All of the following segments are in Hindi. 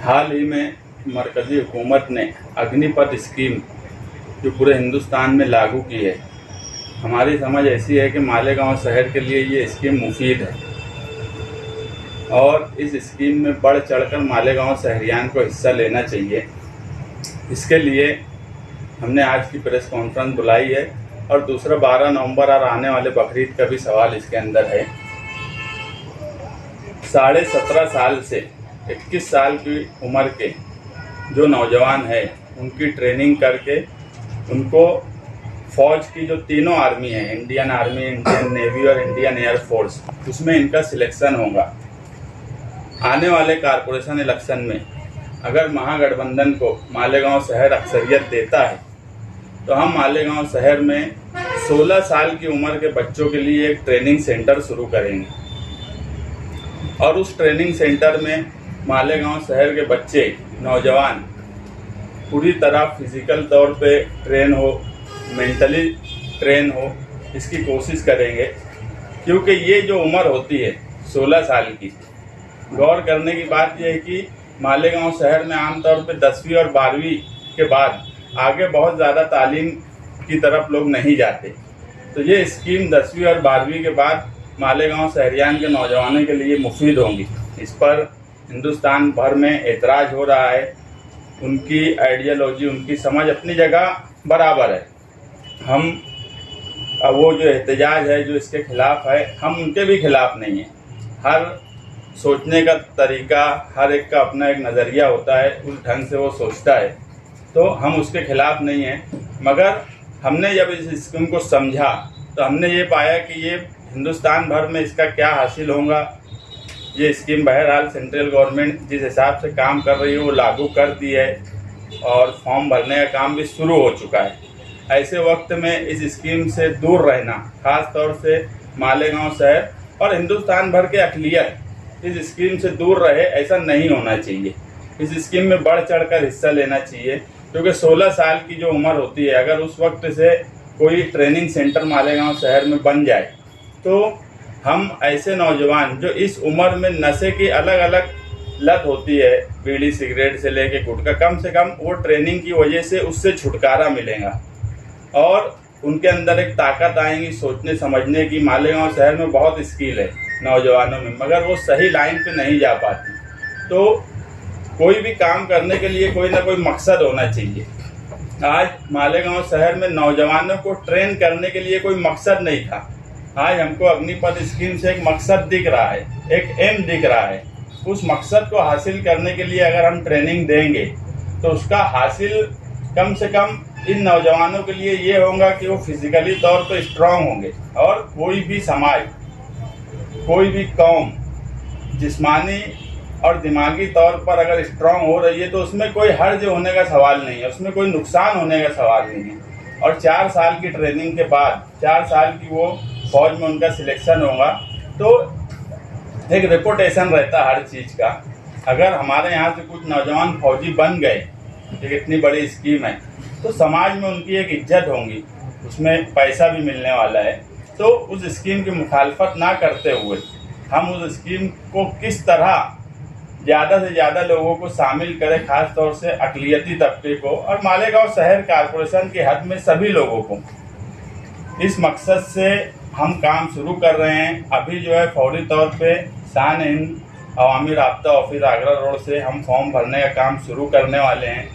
हाल ही में मरकज़ी हुकूमत ने अग्निपथ स्कीम जो पूरे हिंदुस्तान में लागू की है। हमारी समझ ऐसी है कि मालेगांव शहर के लिए ये स्कीम मुफीद है और इस स्कीम में बढ़ चढ़कर मालेगांव शहरियान को हिस्सा लेना चाहिए। इसके लिए हमने आज की प्रेस कॉन्फ्रेंस बुलाई है और दूसरा 12 नवंबर और आने वाले बकरीद का भी सवाल इसके अंदर है। 17.5 साल से 21 साल की उम्र के जो नौजवान है उनकी ट्रेनिंग करके उनको फ़ौज की जो तीनों आर्मी है, इंडियन आर्मी, इंडियन नेवी और इंडियन एयर फोर्स, उसमें इनका सिलेक्शन होगा। आने वाले कारपोरेशन इलेक्शन में अगर महागठबंधन को मालेगांव शहर अक्सरियत देता है तो हम मालेगांव शहर में 16 साल की उम्र के बच्चों के लिए एक ट्रेनिंग सेंटर शुरू करेंगे और उस ट्रेनिंग सेंटर में मालेगांव शहर के बच्चे, नौजवान पूरी तरह फिज़िकल तौर पे ट्रेन हो, मेंटली ट्रेन हो, इसकी कोशिश करेंगे। क्योंकि ये जो उम्र होती है 16 साल की, गौर करने की बात यह है कि मालेगांव शहर में आमतौर पे 10वीं और 12वीं के बाद आगे बहुत ज़्यादा तालीम की तरफ लोग नहीं जाते। तो ये स्कीम 10वीं और 12वीं के बाद मालेगांव शहरियान के नौजवानों के लिए मुफीद होंगी। इस पर हिंदुस्तान भर में एतराज़ हो रहा है। उनकी आइडियोलॉजी, उनकी समझ अपनी जगह बराबर है। हम वो जो एहतजाज है, जो इसके ख़िलाफ़ है, हम उनके भी ख़िलाफ़ नहीं हैं। हर सोचने का तरीका, हर एक का अपना एक नज़रिया होता है, उस ढंग से वो सोचता है, तो हम उसके ख़िलाफ़ नहीं हैं। मगर हमने जब इस स्कीम को समझा तो हमने ये पाया कि ये हिंदुस्तान भर में इसका क्या हासिल होगा। ये स्कीम बहरहाल सेंट्रल गवर्नमेंट जिस हिसाब से काम कर रही है वो लागू कर दी है और फॉर्म भरने का काम भी शुरू हो चुका है। ऐसे वक्त में इस स्कीम से दूर रहना, ख़ास तौर से मालेगांव शहर और हिंदुस्तान भर के अक़लियत इस स्कीम से दूर रहे, ऐसा नहीं होना चाहिए। इस स्कीम में बढ़ चढ़ कर हिस्सा लेना चाहिए, क्योंकि 16 साल की जो उम्र होती है, अगर उस वक्त से कोई ट्रेनिंग सेंटर मालेगांव शहर में बन जाए तो हम ऐसे नौजवान जो इस उम्र में नशे की अलग अलग लत होती है, बीड़ी सिगरेट से लेके गुटखा, कम से कम वो ट्रेनिंग की वजह से उससे छुटकारा मिलेगा और उनके अंदर एक ताकत आएगी सोचने समझने की। मालेगांव शहर में बहुत स्किल है नौजवानों में, मगर वो सही लाइन पे नहीं जा पाती। तो कोई भी काम करने के लिए कोई ना कोई मकसद होना चाहिए। आज मालेगांव शहर में नौजवानों को ट्रेन करने के लिए कोई मकसद नहीं था। आज हमको अग्निपथ स्कीम से एक मकसद दिख रहा है, एक एम दिख रहा है। उस मकसद को हासिल करने के लिए अगर हम ट्रेनिंग देंगे तो उसका हासिल कम से कम इन नौजवानों के लिए ये होगा कि वो फिजिकली तौर पर स्ट्रांग होंगे और कोई भी समाज, कोई भी कौम जिस्मानी और दिमागी तौर पर अगर स्ट्रांग हो रही है तो उसमें कोई हर्ज होने का सवाल नहीं है, उसमें कोई नुकसान होने का सवाल नहीं है। और 4 साल की ट्रेनिंग के बाद 4 साल की वो फौज में उनका सिलेक्शन होगा तो एक रेपुटेशन रहता है हर चीज़ का। अगर हमारे यहाँ से कुछ नौजवान फौजी बन गए, एक इतनी बड़ी स्कीम है, तो समाज में उनकी एक इज्जत होगी, उसमें पैसा भी मिलने वाला है। तो उस स्कीम की मुखालफत ना करते हुए हम उस स्कीम को किस तरह ज़्यादा से ज़्यादा लोगों को शामिल करें, ख़ास तौर से अक़लियती तबके को और मालेगांव शहर कारपोरेशन के हद में सभी लोगों को, इस मकसद से हम काम शुरू कर रहे हैं। अभी जो है फौरी तौर पे शान-ए-हिंद अवामी राब्ता ऑफिस आगरा रोड से हम फॉर्म भरने का काम शुरू करने वाले हैं।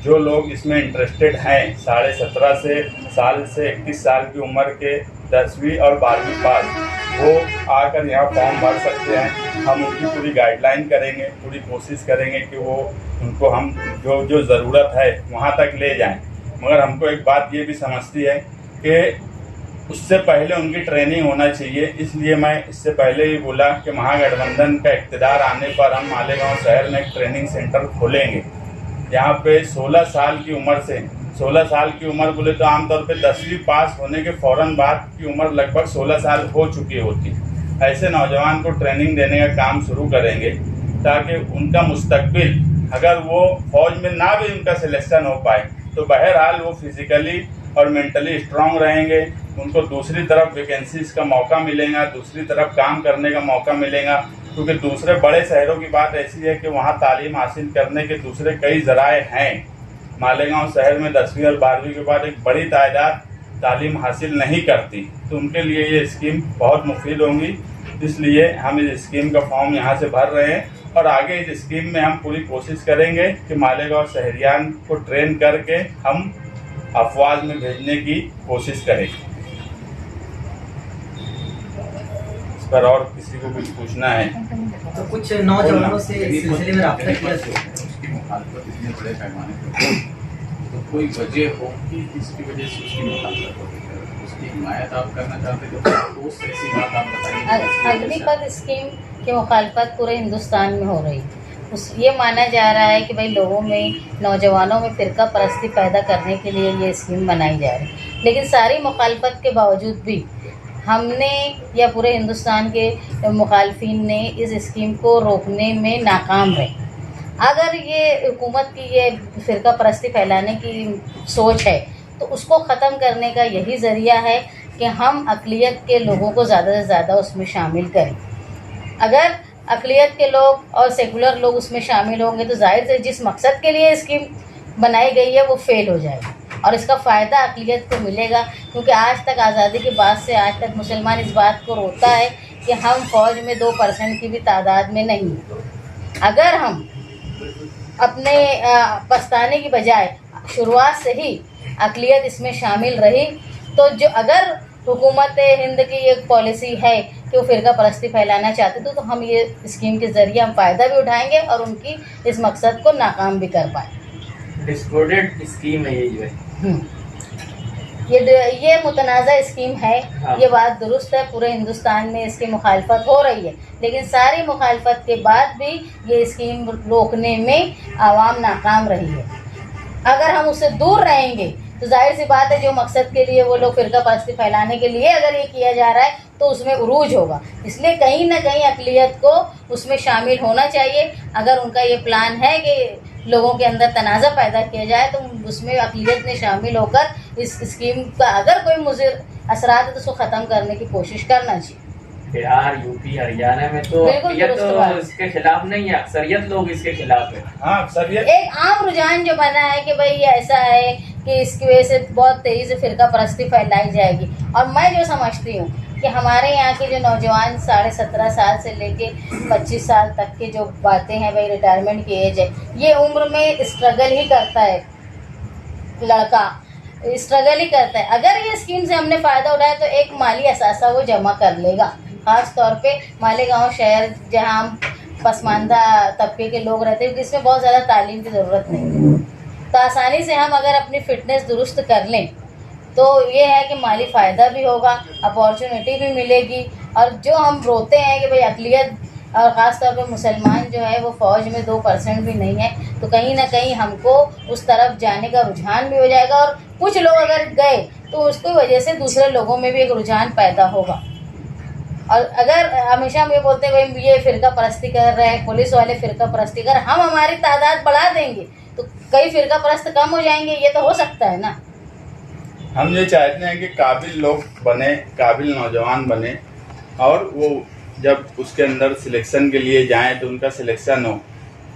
जो लोग इसमें इंटरेस्टेड हैं, 17.5 साल से 21 साल की उम्र के 10वीं और 12वीं पास, वो आकर यहाँ फॉर्म भर सकते हैं। हम उनकी पूरी गाइडलाइन करेंगे, पूरी कोशिश करेंगे कि वो उनको हम जो ज़रूरत है वहाँ तक ले जाएं। मगर हमको एक बात ये भी समझती है कि उससे पहले उनकी ट्रेनिंग होना चाहिए। इसलिए मैं इससे पहले ही बोला कि महागठबंधन का इक़्तिदार आने पर हम मालेगांव शहर में एक ट्रेनिंग सेंटर खोलेंगे। यहाँ पे 16 साल की उम्र से, 16 साल की उम्र बोले तो आमतौर पे 10वीं पास होने के फ़ौरन बाद की उम्र लगभग 16 साल हो चुकी होती। ऐसे नौजवान को ट्रेनिंग देने का काम शुरू करेंगे ताकि उनका मुस्तकबिल, अगर वो फौज में ना भी उनका सिलेक्शन हो पाए तो बहरहाल वो फिज़िकली और मेंटली स्ट्रांग रहेंगे। उनको दूसरी तरफ वैकेंसीज़ का मौका मिलेगा, दूसरी तरफ काम करने का मौका मिलेगा क्योंकि दूसरे बड़े शहरों की बात ऐसी है कि वहाँ तालीम हासिल करने के दूसरे कई ज़राए हैं। मालेगांव शहर में 10वीं और 12वीं के बाद एक बड़ी तादाद तालीम हासिल नहीं करती, तो उनके लिए ये स्कीम बहुत मुफीद होंगी। इसलिए हम इस स्कीम का फॉर्म यहाँ से भर रहे हैं और आगे इस स्कीम में हम पूरी कोशिश करेंगे कि मालेगांव शहरियान को ट्रेन करके हम अफवाज में भेजने की कोशिश करें। इस पर और किसी को कुछ पूछना है तो कुछ नौजवानों से इस सिलसिले में रब्ता किया उसकी मुखालफत इतने बड़े पैमाने पर तो कोई वजह हो कि इसकी वजह से उसकी मुखालफत हो, उसकी हिमायत आप करना चाहते हो तो उस ऐसी बात आप बताइए। अग्निपथ स्कीम की मुखालफत पूरे हिंदुस्तान में हो रही है। ये माना जा रहा है कि भाई लोगों में, नौजवानों में फ़िरका परस्ती पैदा करने के लिए ये स्कीम बनाई जा रही है। लेकिन सारी मुखालफत के बावजूद भी हमने या पूरे हिंदुस्तान के मुखालफिन ने इस स्कीम को रोकने में नाकाम रहे। अगर ये हुकूमत की ये फ़िरका परस्ती फैलाने की सोच है तो उसको ख़त्म करने का यही ज़रिया है कि हम अक़लियत के लोगों को ज़्यादा से ज़्यादा उसमें शामिल करें। अगर अक़लियत के लोग और सेकुलर लोग उसमें शामिल होंगे तो जाहिर से जिस मकसद के लिए स्कीम बनाई गई है वो फेल हो जाएगी और इसका फ़ायदा अक़लियत को मिलेगा। क्योंकि आज तक आज़ादी के बाद से आज तक मुसलमान इस बात को रोता है कि हम फ़ौज में 2% की भी तादाद में नहीं। अगर हम अपने पछताने की बजाय शुरुआत से ही अक़लियत इसमें शामिल रही तो जो अगर हुकूमत हिंद की एक पॉलिसी है कि वो फ़िरका परस्ती फैलाना चाहते तो हम ये स्कीम के ज़रिए हम फ़ायदा भी उठाएंगे और उनकी इस मकसद को नाकाम भी कर पाएँ। डिस्कॉर्डेंट स्कीम है ये जो है, ये मुतनाज़ा स्कीम है। हाँ। ये बात दुरुस्त है, पूरे हिंदुस्तान में इसकी मुखालफत हो रही है, लेकिन सारी मुखालफत के बाद भी ये स्कीम रोकने में आवाम नाकाम रही है। अगर हम उससे दूर रहेंगे तो जाहिर सी बात है जो मकसद के लिए वो लोग फ़िरका परस्ती फैलाने के लिए अगर ये किया जा रहा है तो उसमें उरूज होगा। इसलिए कहीं ना कहीं अक़लियत को उसमें शामिल होना चाहिए। अगर उनका ये प्लान है कि लोगों के अंदर तनाज़ा पैदा किया जाए तो उसमें अक़लियत ने शामिल होकर इस स्कीम का अगर कोई मुज़िर असरात है तो उसको ख़त्म करने की कोशिश करना चाहिए। बिहार, यूपी, हरियाणा में तो बिल्कुल तो इसके खिलाफ नहीं है, अक्सरियत लोग इसके खिलाफ है। हाँ, अक्सरियत एक आम रुझान जो बना है कि भाई ये ऐसा है कि इसकी वजह से बहुत तेज़ी से फ़िरका परस्ती फैलाई जाएगी। और मैं जो समझती हूँ कि हमारे यहाँ के जो नौजवान 17.5 साल से लेके 25 साल तक के जो बातें हैं, भाई रिटायरमेंट की एज है, ये उम्र में स्ट्रगल ही करता है, लड़का स्ट्रगल ही करता है। अगर ये स्कीम से हमने फ़ायदा उठाया तो एक माली असासा वो जमा कर लेगा। ख़ास तौर पे मालेगांव शहर जहाँ पसमानदा तबके के लोग रहते हैं, क्योंकि इसमें बहुत ज़्यादा तालीम की ज़रूरत नहीं है, तो आसानी से हम अगर अपनी फ़िटनेस दुरुस्त कर लें तो ये है कि माली फ़ायदा भी होगा, अपॉर्चुनिटी भी मिलेगी। और जो हम रोते हैं कि भाई अक़लियत और ख़ास तौर पे मुसलमान जो है वो फ़ौज में 2% भी नहीं है, तो कहीं ना कहीं हमको उस तरफ जाने का रुझान भी हो जाएगा। और कुछ लोग अगर गए तो उसकी वजह से दूसरे लोगों में भी एक रुझान पैदा होगा। और अगर हमेशा हम ये बोलते हैं भाई ये फ़िरका परस्ती कर रहे हैं, पुलिस वाले फ़िरका परस्ती कर, हम हमारी तादाद बढ़ा देंगे तो कई फ़िरका परस्त कम हो जाएंगे, ये तो हो सकता है ना। हम ये चाहते हैं कि काबिल लोग बने, काबिल नौजवान बने और वो जब उसके अंदर सिलेक्शन के लिए जाएं तो उनका सिलेक्शन हो।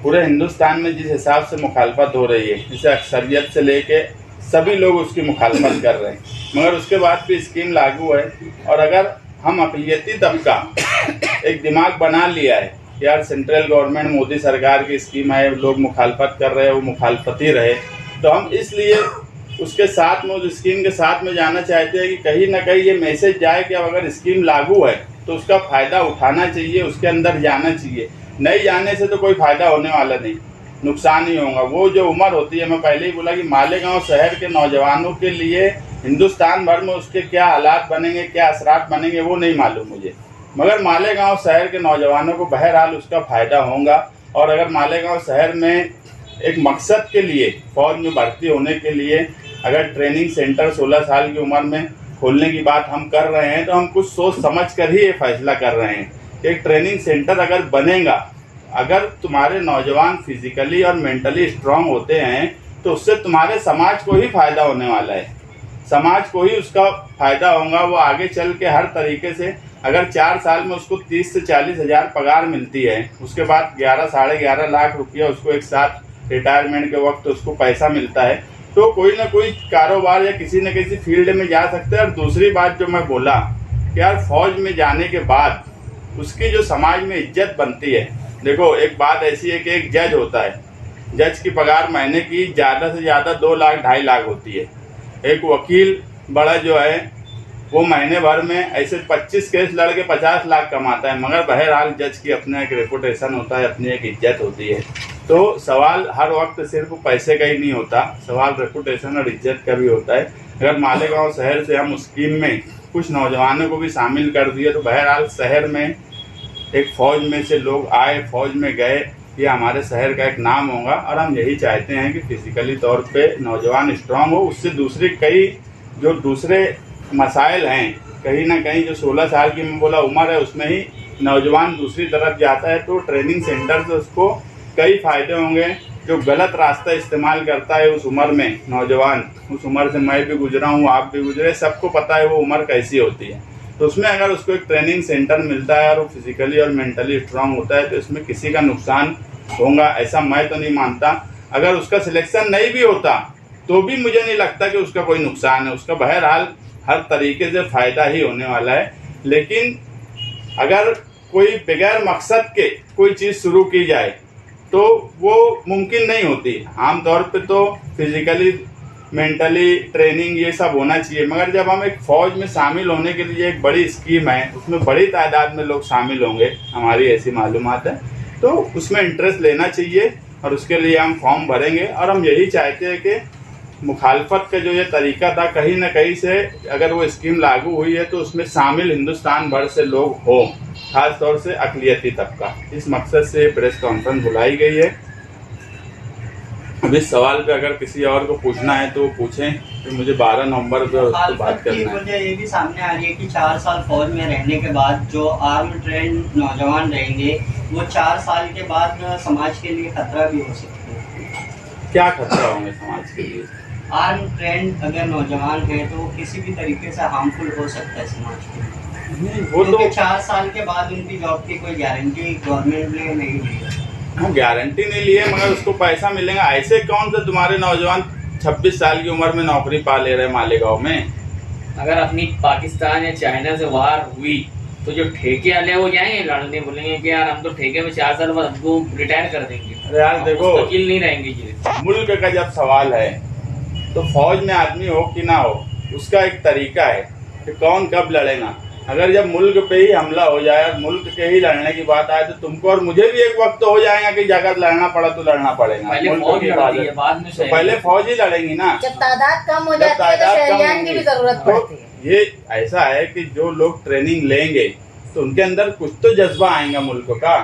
पूरे हिंदुस्तान में जिस हिसाब से मुखालफत हो रही है, जिसे अक्सरियत से लेके सभी लोग उसकी मुखालफत कर रहे हैं, मगर उसके बाद भी स्कीम लागू है। और अगर हम अक़लियती तबका एक दिमाग बना लिया है यार सेंट्रल गवर्नमेंट मोदी सरकार की स्कीम है, लोग मुखालफत कर रहे हैं, वो मुखालफती रहे, तो हम इसलिए उसके साथ में, उस स्कीम के साथ में जाना चाहते हैं कि कहीं ना कहीं ये मैसेज जाए कि अब अगर स्कीम लागू है तो उसका फ़ायदा उठाना चाहिए, उसके अंदर जाना चाहिए। नहीं जाने से तो कोई फ़ायदा होने वाला नहीं, नुकसान ही होगा। वो जो उम्र होती है, मैं पहले ही बोला कि मालेगांव शहर के नौजवानों के लिए हिंदुस्तान भर में उसके क्या हालात बनेंगे, क्या असरात बनेंगे वो नहीं मालूम मुझे, मगर मालेगांव शहर के नौजवानों को बहरहाल उसका फ़ायदा होगा। और अगर मालेगांव शहर में एक मकसद के लिए, फ़ौज में भर्ती होने के लिए अगर ट्रेनिंग सेंटर 16 साल की उम्र में खोलने की बात हम कर रहे हैं तो हम कुछ सोच समझ कर ही ये फैसला कर रहे हैं कि एक ट्रेनिंग सेंटर अगर बनेगा, अगर तुम्हारे नौजवान फिजिकली और मेंटली स्ट्रांग होते हैं तो उससे तुम्हारे समाज को ही फ़ायदा होने वाला है। समाज को ही उसका फायदा होगा। वो आगे चल के हर तरीके से, अगर 4 साल में उसको 30 से 40 हज़ार पगार मिलती है, उसके बाद 11 साढ़े 11 लाख रुपया उसको एक साथ रिटायरमेंट के वक्त उसको पैसा मिलता है, तो कोई ना कोई कारोबार या किसी न किसी फील्ड में जा सकते हैं। और दूसरी बात जो मैं बोला कि यार फौज में जाने के बाद उसकी जो समाज में इज्जत बनती है। देखो एक बात ऐसी है कि एक जज होता है, जज की पगार महीने की ज़्यादा से ज़्यादा 2 लाख 2.5 लाख होती है। एक वकील बड़ा जो है वो महीने भर में ऐसे 25 केस लड़ के 50 लाख कमाता है, मगर बहरहाल जज की अपना एक रेपुटेशन होता है, अपनी एक इज्जत होती है। तो सवाल हर वक्त सिर्फ पैसे का ही नहीं होता, सवाल रेपुटेशन और इज्जत का भी होता है। अगर मालेगांव शहर से हम स्कीम में कुछ नौजवानों को भी शामिल कर दिए तो बहरहाल शहर में एक फ़ौज में से लोग आए, फ़ौज में गए, ये हमारे शहर का एक नाम होगा। और हम यही चाहते हैं कि फिजिकली तौर पे नौजवान स्ट्रांग हो, उससे दूसरी कई जो दूसरे मसाइल हैं, कहीं ना कहीं जो 16 साल की मैं बोला उम्र है उसमें ही नौजवान दूसरी तरफ जाता है, तो ट्रेनिंग सेंटर से उसको कई फ़ायदे होंगे। जो गलत रास्ता इस्तेमाल करता है उस उम्र में नौजवान, उस उम्र से मैं भी गुजरा हूँ, आप भी गुजरे, सबको पता है वो उम्र कैसी होती है। तो उसमें अगर उसको एक ट्रेनिंग सेंटर मिलता है और वो फिजिकली और मेंटली स्ट्रांग होता है तो इसमें किसी का नुकसान होगा ऐसा मैं तो नहीं मानता। अगर उसका सिलेक्शन नहीं भी होता तो भी मुझे नहीं लगता कि उसका कोई नुकसान है, उसका बहरहाल हर तरीके से फ़ायदा ही होने वाला है। लेकिन अगर कोई बगैर मकसद के कोई चीज़ शुरू की जाए तो वो मुमकिन नहीं होती। आमतौर पे तो फिजिकली मेंटली ट्रेनिंग ये सब होना चाहिए, मगर जब हम एक फ़ौज में शामिल होने के लिए एक बड़ी स्कीम है, उसमें बड़ी तादाद में लोग शामिल होंगे, हमारी ऐसी मालूमात है, तो उसमें इंटरेस्ट लेना चाहिए और उसके लिए हम फॉर्म भरेंगे। और हम यही चाहते हैं कि मुखालफत का जो ये तरीका था, कहीं ना कहीं से अगर वो स्कीम लागू हुई है तो उसमें शामिल हिंदुस्तान भर से लोग हों, खास तौर से अक़लियती तबका। इस मकसद से प्रेस कॉन्फ्रेंस बुलाई गई है। अब इस सवाल पे अगर किसी और को पूछना है तो पूछें, फिर मुझे 12 नवंबर पे उस पर बात करना है। मुझे ये भी सामने आ रही है कि 4 साल फौज में रहने के बाद जो आर्म ट्रेंड नौजवान रहेंगे वो 4 साल के बाद समाज के लिए खतरा भी हो सकता है। क्या खतरा होंगे समाज के लिए? आर्म ट्रेंड अगर नौजवान है तो किसी भी तरीके से हार्मफुल हो सकता है समाज के लिए। वो तो 4 साल के बाद उनकी जॉब की कोई गारंटी गवर्नमेंट ने नहीं दी है। वो गारंटी नहीं लिए, मगर उसको पैसा मिलेगा। ऐसे कौन से तुम्हारे नौजवान 26 साल की उम्र में नौकरी पा ले रहे मालेगांव में? अगर अपनी पाकिस्तान या चाइना से वार हुई तो जो ठेके वाले हैं वो जाएंगे लड़ने, बोलेंगे कि यार हम तो ठेके में 4 साल बाद हमको रिटायर कर देंगे। अरे यार देखो, वकील नहीं रहेंगे ये। मुल्क का जब सवाल है तो फौज में आदमी हो कि ना हो, उसका एक तरीका है कि कौन कब लड़ेगा। अगर जब मुल्क पे ही हमला हो जाए और मुल्क के ही लड़ने की बात आए तो तुमको और मुझे भी एक वक्त हो जाएगा कि अगर लड़ना पड़ा तो लड़ना पड़ेगा। पहले फौज लड़ती है, बाद में तो पहले फौज ही लड़ेंगी ना। जब तादाद कम हो जाती है तो शहरियान की भी जरूरत पड़ती है। ये ऐसा है कि जो लोग ट्रेनिंग लेंगे तो उनके अंदर कुछ तो जज्बा आएगा मुल्क का।